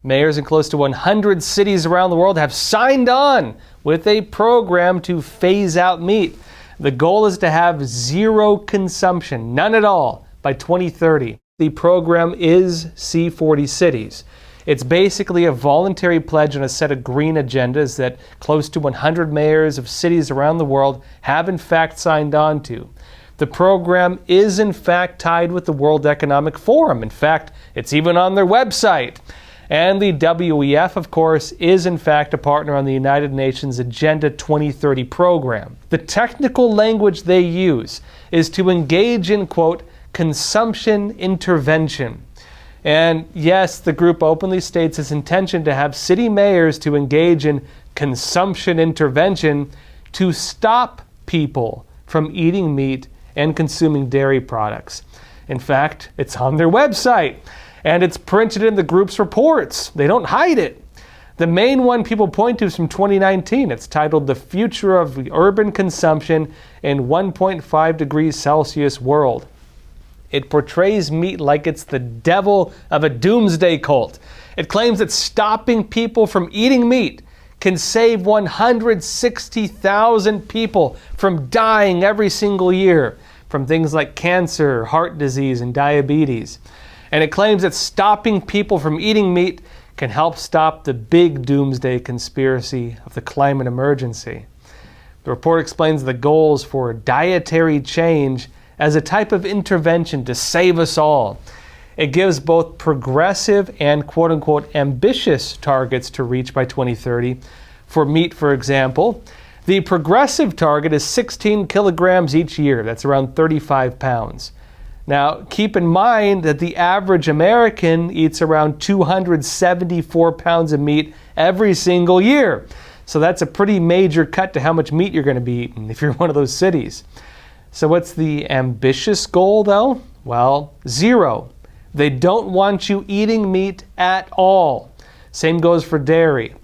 Mayors in close to 100 cities around the world have signed on with a program to phase out meat. The goal is to have zero consumption, none at all, by 2030. The program is C40 Cities. It's basically a voluntary pledge on a set of green agendas that close to 100 mayors of cities around the world have in fact signed on to. The program is in fact tied with the World Economic Forum. In fact, it's even on their website. And the WEF, of course, is in fact a partner on the United Nations Agenda 2030 program. The technical language they use is to engage in, quote, consumption intervention. And yes, the group openly states its intention to have city mayors to engage in consumption intervention to stop people from eating meat and consuming dairy products. In fact, it's on their website. And it's printed in the group's reports. They don't hide it. The main one people point to is from 2019. It's titled The Future of Urban Consumption in 1.5 degrees Celsius World. It portrays meat like it's the devil of a doomsday cult. It claims that stopping people from eating meat can save 160,000 people from dying every single year from things like cancer, heart disease, and diabetes. And it claims that stopping people from eating meat can help stop the big doomsday conspiracy of the climate emergency. The report explains the goals for dietary change as a type of intervention to save us all. It gives both progressive and quote-unquote ambitious targets to reach by 2030. For meat, for example, the progressive target is 16 kilograms each year. That's around 35 pounds. Now, keep in mind that the average American eats around 274 pounds of meat every single year. So that's a pretty major cut to how much meat you're going to be eating if you're in one of those cities. So what's the ambitious goal, though? Well, zero. They don't want you eating meat at all. Same goes for dairy.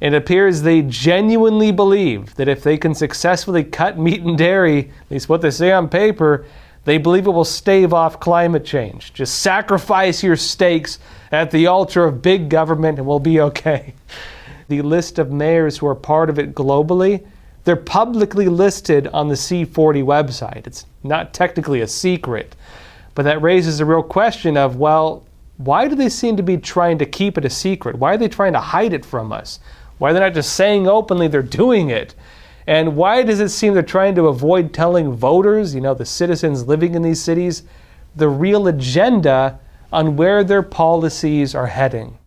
It appears they genuinely believe that if they can successfully cut meat and dairy, at least what they say on paper, they believe it will stave off climate change. Just sacrifice your steaks at the altar of big government and we'll be okay. The list of mayors who are part of it globally, they're publicly listed on the C40 website. It's not technically a secret, but that raises a real question of, well, why do they seem to be trying to keep it a secret? Why are they trying to hide it from us? Why are they not just saying openly they're doing it? And why does it seem they're trying to avoid telling voters, the citizens living in these cities, the real agenda on where their policies are heading?